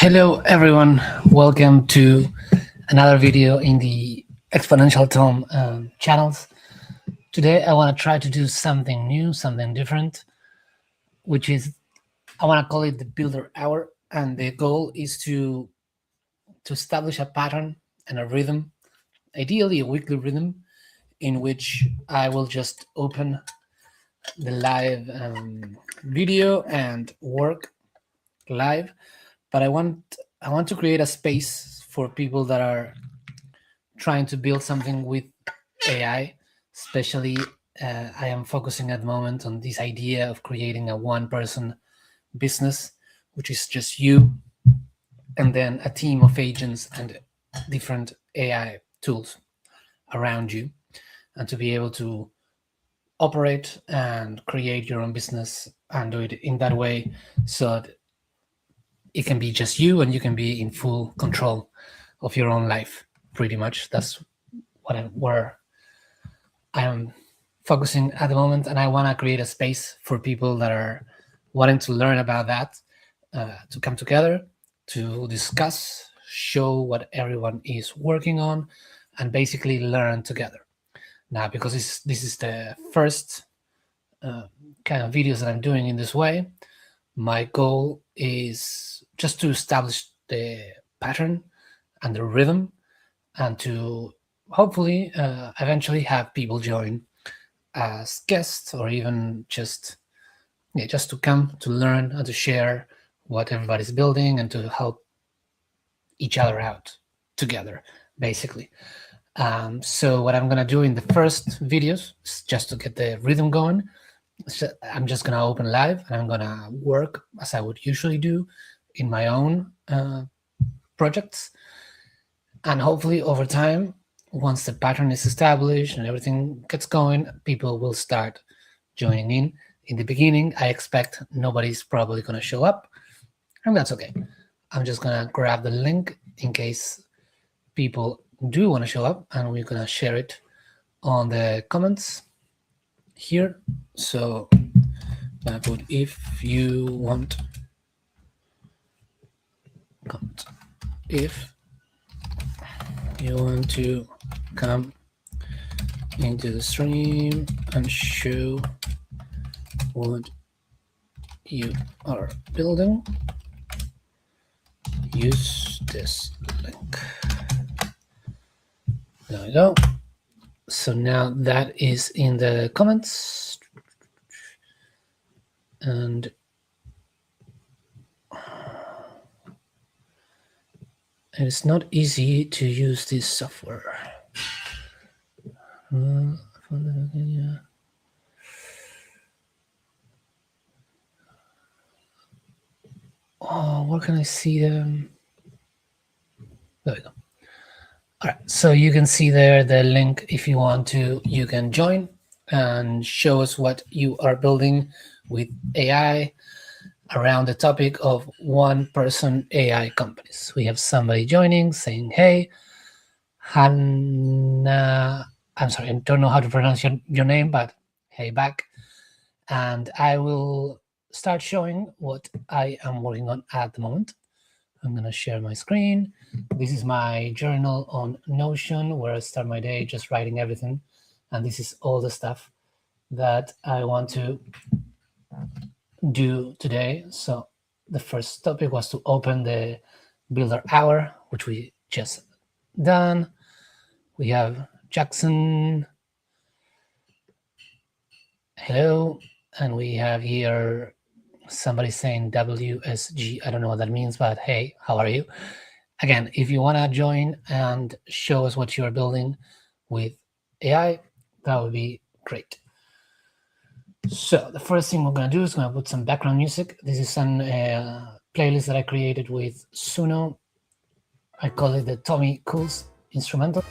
Hello, everyone. Welcome to another video in the Exponential Tone channels. Today, I want to try to do something new, something different, which is I want to call it the Builder Hour, and the goal is to establish a pattern and a rhythm, ideally a weekly rhythm, in which I will just open the live video and work live. But I want to create a space for people that are trying to build something with AI. Especially, I am focusing at the moment on this idea of creating a one-person business, which is just you and then a team of agents and different AI tools around you, and to be able to operate and create your own business and do it in that way, so that it can be just you and you can be in full control of your own life. Pretty much, that's where I am focusing at the moment, and I want to create a space for people that are wanting to learn about that, to come together, to discuss, show what everyone is working on, and basically learn together. Now, because this is the first kind of videos that I'm doing in this way, my goal is just to establish the pattern and the rhythm, and to hopefully eventually have people join as guests, or even just to come to learn and to share what everybody's building and to help each other out together, basically. So what I'm gonna do in the first videos is just to get the rhythm going. So I'm just gonna open live and I'm gonna work as I would usually do in my own projects, and hopefully over time, once the pattern is established and everything gets going, people will start joining in. In the beginning, I expect nobody's probably going to show up, and that's okay. I'm just going to grab the link in case people do want to show up, and we're going to share it on the comments here. So I put, if you want, comment, if you want to come into the stream and show what you are building, use this link. There we go. So now that is in the comments, and it's not easy to use this software. Oh, where can I see them? There we go. All right, so you can see there the link. If you want to, you can join and show us what you are building with AI around the topic of one-person AI companies. We have somebody joining saying, hey, Hannah, I'm sorry, I don't know how to pronounce your name, but hey, back. And I will start showing what I am working on at the moment. I'm going to share my screen. This is my journal on Notion, where I start my day just writing everything. And this is all the stuff that I want to do today. So the first topic was to open the Builder Hour, which we just done. We have Jackson. Hello. And we have here somebody saying WSG. I don't know what that means, but hey, how are you? Again, if you want to join and show us what you're building with AI, that would be great. So the first thing we're going to do is going to put some background music. This is some playlist that I created with Suno. I call it the Tommy Cools instrumental.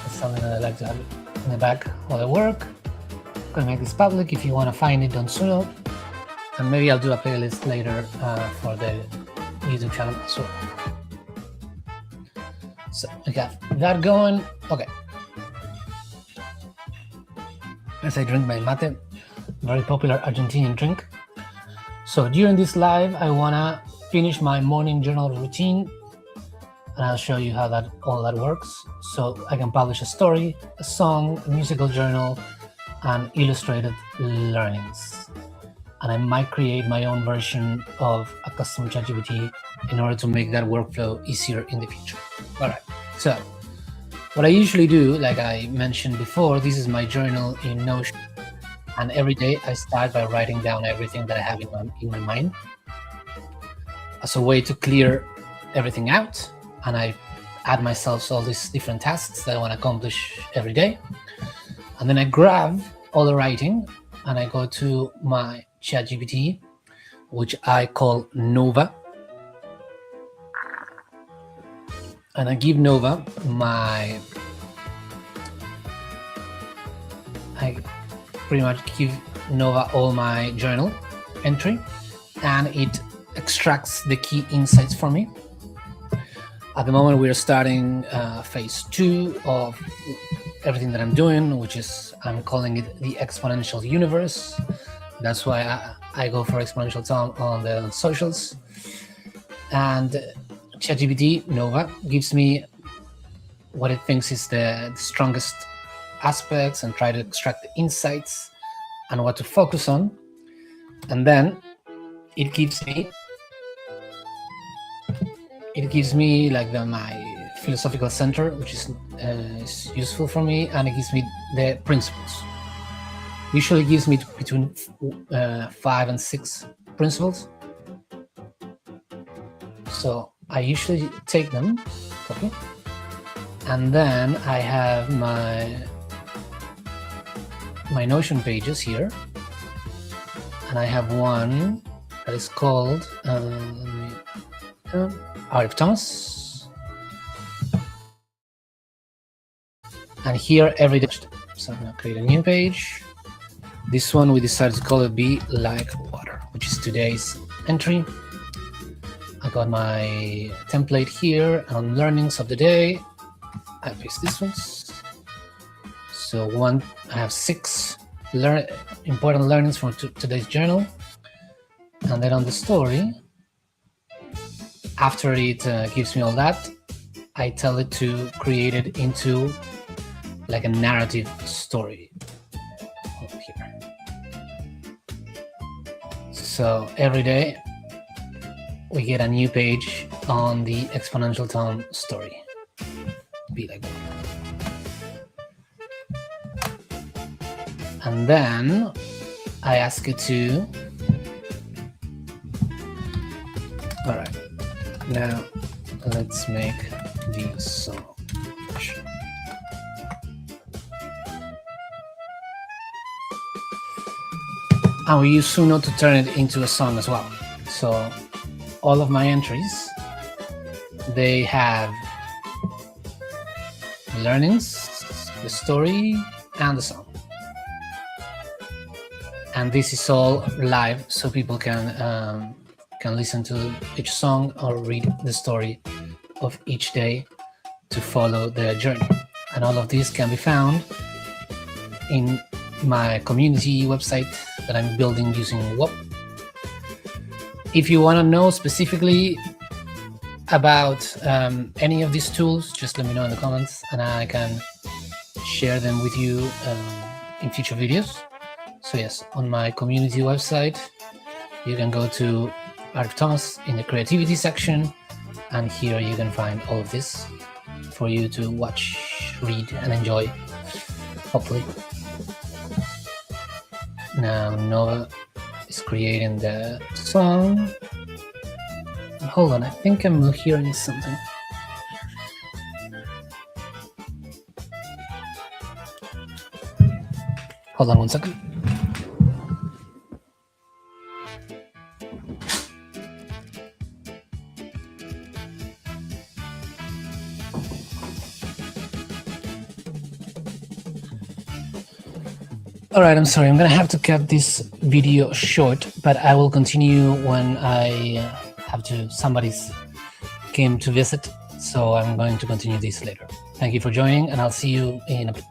It's something that I like to have in the back while I work. I'm going to make this public if you want to find it on Suno. And maybe I'll do a playlist later for the YouTube channel. So we got that going. Okay. As I drink my mate, very popular Argentinian drink. So during this live, I wanna finish my morning journal routine, and I'll show you how all that works. So I can publish a story, a song, a musical journal, and illustrated learnings. And I might create my own version of a custom ChatGPT in order to make that workflow easier in the future. All right, so what I usually do, like I mentioned before, this is my journal in Notion. And every day I start by writing down everything that I have in my mind as a way to clear everything out. And I add myself all these different tasks that I want to accomplish every day. And then I grab all the writing and I go to my ChatGPT, which I call Nova. And I give Nova I pretty much give Nova all my journal entry, and it extracts the key insights for me. At the moment, we're starting phase 2 of everything that I'm doing, which is, I'm calling it the exponential universe. That's why I go for Exponential Tom on the socials. And ChatGPT Nova gives me what it thinks is the strongest aspects and try to extract the insights and what to focus on. And then it gives me like my philosophical center, which is useful for me, and it gives me the principles. Usually gives me between 5 and 6 principles. So I usually take them, copy, and then I have my Notion pages here, and I have one that is called Arif Thomas, and here every day. So I'm gonna create a new page. This one we decided to call it Be Like Water, which is today's entry. I got my template here on learnings of the day. I paste this one. So I have 6 important learnings from today's journal. And then on the story, after it gives me all that, I tell it to create it into like a narrative story over here. So every day we get a new page on the Exponential Tom story. Be like that. And then I ask it to, all right, now let's make the song version. And we use Suno to turn it into a song as well. So all of my entries, they have learnings, the story, and the song. And this is all live, so people can listen to each song or read the story of each day to follow their journey. And all of this can be found in my community website that I'm building using WOP. If you want to know specifically about any of these tools, just let me know in the comments and I can share them with you in future videos. So yes, on my community website, you can go to Arif Thomas in the creativity section, and here you can find all of this for you to watch, read, and enjoy, hopefully. Now Nova is creating the song. Hold on, I think I'm hearing something. Hold on one second. All right, I'm sorry. I'm going to have to cut this video short, but I will continue when I have to, somebody's came to visit. So I'm going to continue this later. Thank you for joining, and I'll see you in a bit.